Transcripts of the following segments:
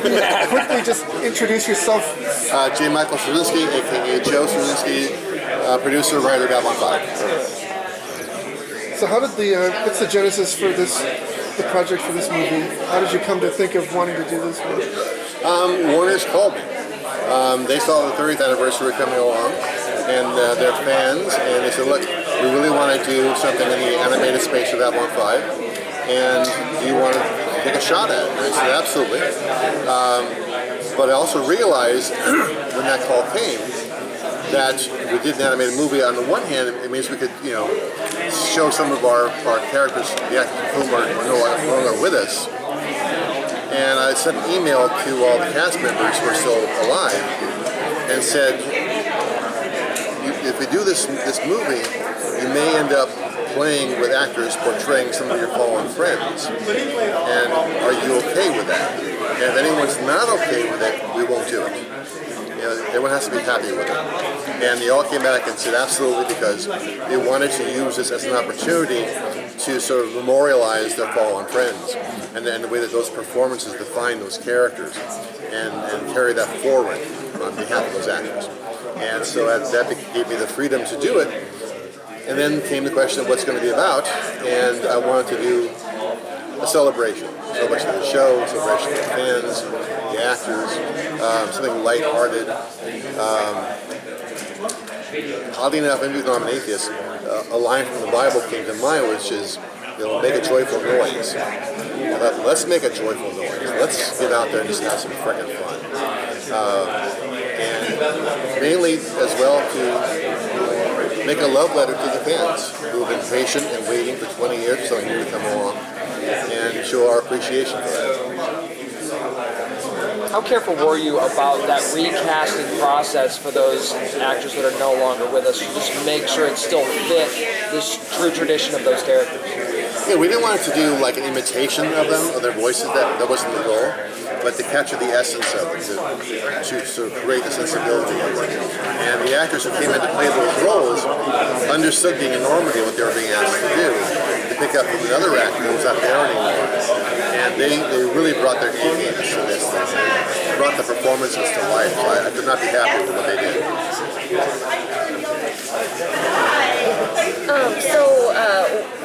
quickly just introduce yourself. J. Michael Straczynski, a.k.a. Joe Straczynski, producer, writer, Babylon 5. So how did what's the genesis for the project for this movie? How did you come to think of wanting to do this movie? Warner's called me. They saw the 30th anniversary coming along, and they're fans, and they said, look, we really want to do something in the animated space with Babylon 5, and do you want to take a shot at it? And I said, absolutely. But I also realized when that call came that we did an animated movie. On the one hand, it means we could, show some of our characters, the actors whom are no longer with us. And I sent an email to all the cast members who are still alive and said, if we do this movie, you may end up playing with actors portraying some of your fallen friends. And are you okay with that? And if anyone's not okay with it, we won't do it. Everyone has to be happy with it. And they all came back and said absolutely, because they wanted to use this as an opportunity to sort of memorialize their fallen friends and the way that those performances define those characters and carry that forward on behalf of those actors. And so that gave me the freedom to do it. And then came the question of what's going to be about, and I wanted to do a celebration of the show, a celebration of the fans, the actors, something lighthearted. Oddly enough, even though I'm an atheist, a line from the Bible came to mind, which is, make a joyful noise. Let's make a joyful noise. Let's get out there and just have some frickin' fun. And mainly as well to make a love letter to the fans who have been patient and waiting for 20 years for something new to come along, and show our appreciation for that. How careful were you about that recasting process for those actors that are no longer with us, to just make sure it still fit this true tradition of those characters? Yeah, we didn't want it to do like an imitation of them, of their voices. That wasn't the goal. But to capture the essence of it, to sort of create the sensibility of it. And the actors who came in to play those roles understood the enormity of what they were being asked to do, to pick up from another actor who was not there anymore. And they really brought their A-game to this thing. They brought the performances to life. So I could not be happier with what they did.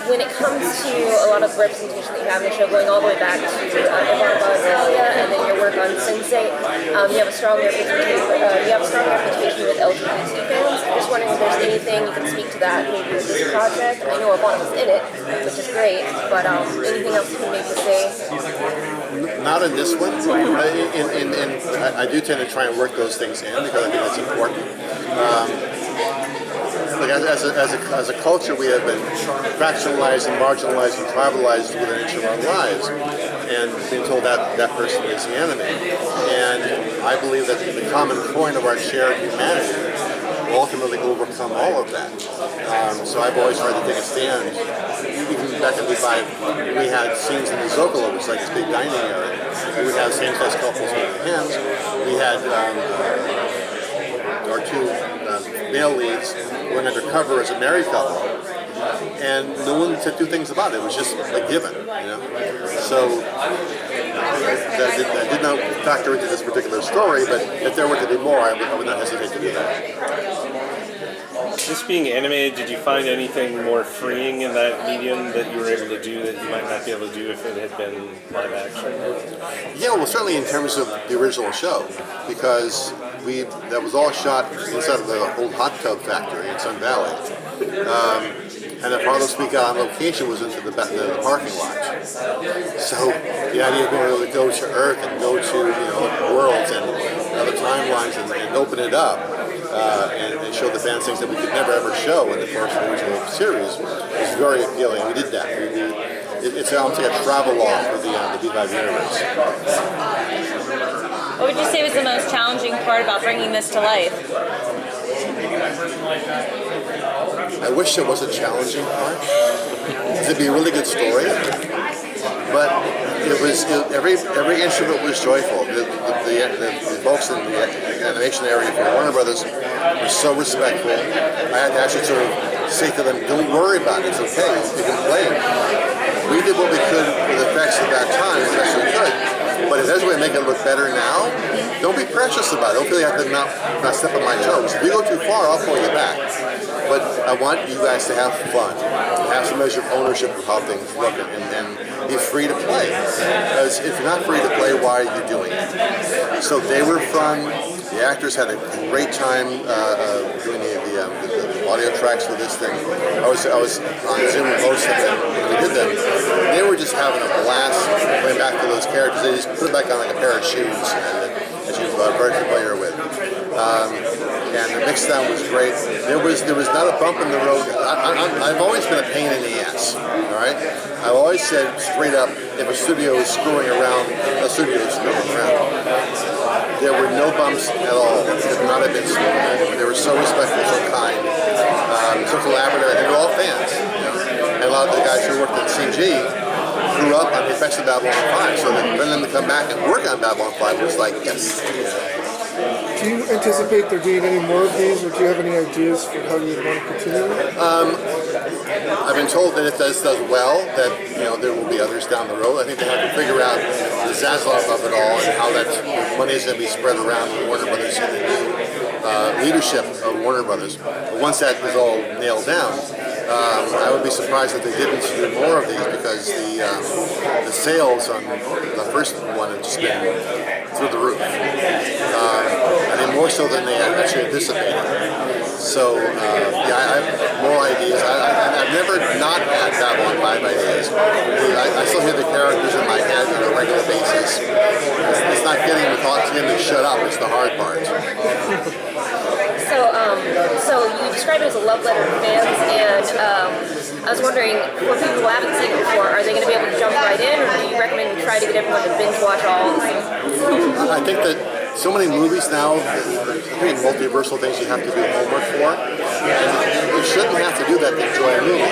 When it comes to a lot of the representation that you have in the show, going all the way back to Australia and then your work on Sensei, you have a strong reputation with LGBT fans. I'm just wondering if there's anything you can speak to that maybe with this project. I know Ivana was in it, which is great, but anything else you can maybe say? Not in this one. I do tend to try and work those things in because I think that's important. As a culture, we have been fractionalized and marginalized and tribalized within an inch of our lives, and being told that that person is the enemy. And I believe that the common point of our shared humanity will ultimately overcome all of that. So I've always tried to take a stand. Even back in '85, we had scenes in the Zocalo, which was like this big dining area. We would have same-sex couples holding hands. We had our two male leads going undercover as a married couple, and no one said two things about it. It was just a given, So that did not factor into this particular story, but if there were to be more, I would not hesitate to do that. This being animated, did you find anything more freeing in that medium that you were able to do that you might not be able to do if it had been live action? Yeah, well, certainly in terms of the original show, because that was all shot inside of the old hot tub factory in Sun Valley. And the farthest we got on location was into the parking lot. So the idea of being able to go to Earth and go to worlds and other timelines and open it up and show the fans things that we could never ever show in the first original series was very appealing. We did that. It's almost like a travelogue for the B5 universe. What would you say was the most challenging part about bringing this to life? I wish there was a challenging part. It'd be a really good story, but every inch of it was joyful. The folks in the animation area for Warner Brothers were so respectful. I had to actually sort of say to them, "Don't worry about it. It's okay. You can play it." We did what we could with effects at that time, as best we could. But as we make it look better now, don't be precious about it. Don't feel you have to not step on my toes. If you go too far, I'll pull you back. But I want you guys to have fun, have some measure of ownership of how things look, and be free to play. Because if you're not free to play, why are you doing it? So they were fun. The actors had a great time doing the audio tracks for this thing. I was on Zoom with most of them when we did them. They were just having a blast going back to those characters. They just put it back on like a pair of shoes, as you're very familiar with. And the mix down was great. There was not a bump in the road. I've always been a pain in the ass. All right. I've always said straight up, if a studio is screwing around, a studio is screwing around. There were no bumps at all. It could not have been smoother. They were so respectful, so kind, so collaborative, and they were all fans. You know? And a lot of the guys who worked at CG grew up on the effects of Babylon 5, so that for them to come back and work on Babylon 5 was like, yes. Do you anticipate there being any more of these, or do you have any ideas for how you would want to continue? I've been told that if this does well, that there will be others down the road. I think they have to figure out the Zaslav of it all and how that money is going to be spread around the Warner Brothers and the new leadership of Warner Brothers. But once that is all nailed down, I would be surprised if they didn't do more of these, because the sales on the first one have just been through the roof. I mean, more so than they actually anticipated. So, I have more ideas. I've never not had Babylon 5 ideas. I still hear the characters in my head on a regular basis. It's not getting the thoughts in to shut up. It's the hard part. So you described it as a love letter to fans, and I was wondering, for people who haven't seen it before, are they going to be able to jump right in, or do you recommend we try to get everyone to binge watch all? I think that so many movies now, pretty multiversal things you have to do homework for, and you shouldn't have to do that to enjoy a movie.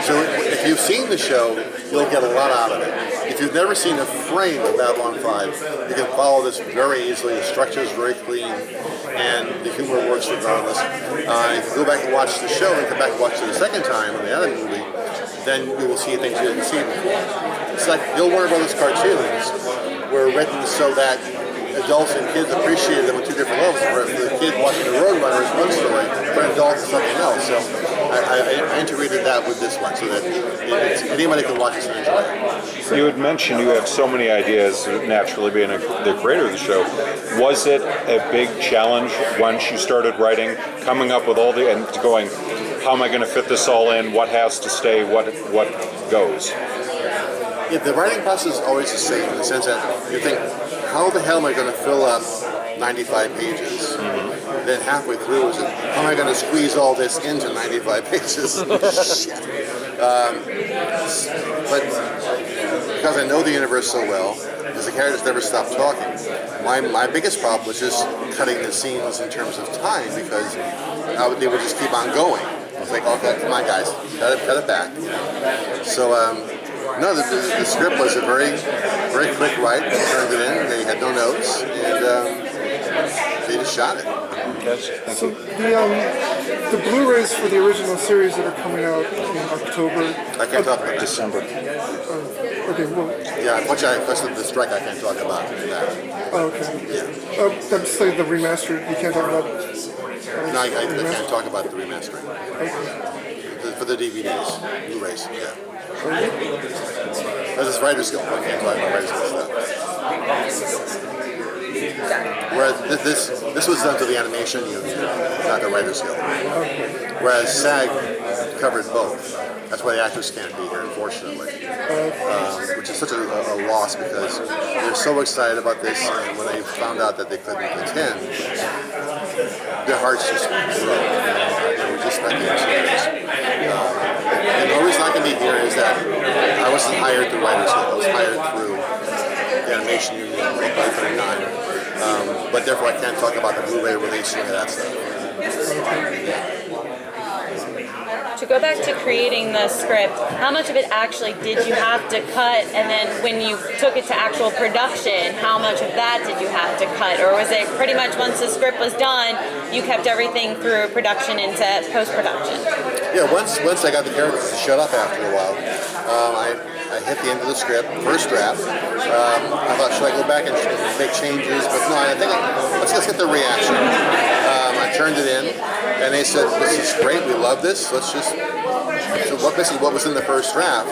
So if you've seen the show, you'll get a lot out of it. If you've never seen a frame of Babylon 5, you can follow this very easily. The structure is very clean, and the humor works regardless. If you go back and watch the show and come back and watch it a second time in the other movie, then you will see things you didn't see before. It's like the old Warner Brothers cartoons were written so that adults and kids appreciated them on two different levels. For the kid watching the Roadrunner is one story, for adults is something else. So I integrated that with this one so that anybody can watch this and enjoy it. You had mentioned you have so many ideas, naturally being the creator of the show. Was it a big challenge once you started writing, coming up with all and going, how am I going to fit this all in? What has to stay? What goes? Yeah, the writing process is always the same in the sense that you think, how the hell am I going to fill up 95 pages? Mm-hmm. Then halfway through, how am I going to squeeze all this into 95 pages? Shit. But because I know the universe so well, because the characters never stop talking, my biggest problem was just cutting the scenes in terms of time, because they would just keep on going. It's like, okay, come on guys, cut it back. So, no, the script was a very, very quick write. They turned it in. They had no notes, and they just shot it. So the Blu-rays for the original series that are coming out in October. I can't talk about December. Okay, well. Yeah, once the strike, I can't talk about that. Oh, okay. Yeah. I'm just saying the remastered. You can't talk about. No, I can't talk about the remastering. Okay. For the DVDs, Blu-rays, yeah. That's just Writer's Guild. I can't talk about Writer's Guild stuff. Whereas this was done to the animation union, not the Writer's Guild. Whereas SAG covered both. That's why the actors can't be here, unfortunately. Which is such a loss, because they're so excited about this, and when they found out that they couldn't attend, their hearts just broke. They were just not getting tears. And the reason I can be here is that I wasn't hired through Writers Guild. I was hired through the animation union by 39. But therefore I can't talk about the Blu-ray release and that stuff. To go back to creating the script, how much of it actually did you have to cut, and then when you took it to actual production, how much of that did you have to cut? Or was it pretty much once the script was done, you kept everything through production into post-production? Yeah, once I got the characters to shut up after a while, I hit the end of the script, first draft. I thought, should I go back and make changes? But no, I think let's just get the reaction. I turned it in, and they said, "This is great. We love this. Let's just." So basically what was in the first draft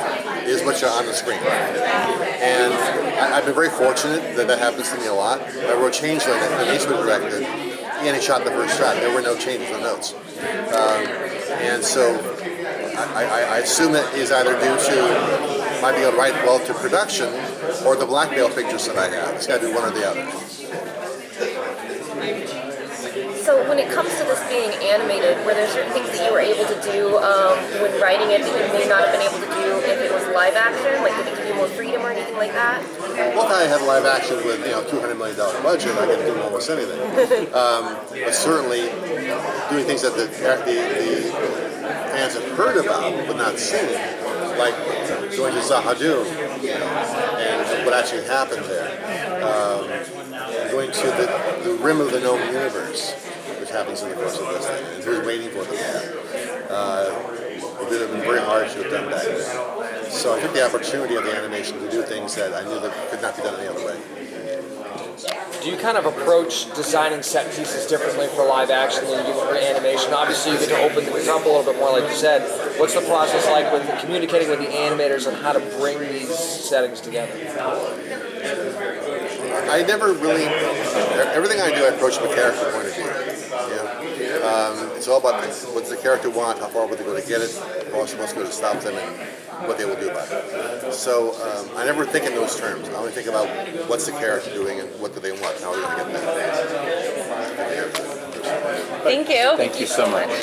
is what's on the screen. And I've been very fortunate that happens to me a lot. I wrote Changeling, the Eastwood directed, and he shot the first draft. There were no changes, no notes. And so I assume it is either due to my being able to write well to production or the blackmail pictures that I have. It's got to be one or the other. So when it comes to this being animated, were there certain things that you were able to do when writing it that you may not have been able to do if it was live action? Like did it give you more freedom or anything like that? Well, if I had live action with $200 million budget, I could do almost anything. But certainly doing things that the fans have heard about but not seen, like going to Zahadu, and what actually happened there. Going to the rim of the known universe, which happens in the course of this thing, and who's waiting for them there. It would have been very hard to have done that. So I took the opportunity of the animation to do things that I knew that could not be done any other way. Do you kind of approach designing set pieces differently for live action than you do for animation? Obviously, you get to open things up a little bit more, like you said. What's the process like with communicating with the animators on how to bring these settings together? I never really, everything I do I approach from a character point of view. It's all about what does the character want, how far would they go to get it, how else supposed to go to stop them, and what they will do about it. So I never think in those terms. I only think about what's the character doing and what do they want, how are they going to get that. Thank you. Thank you so much.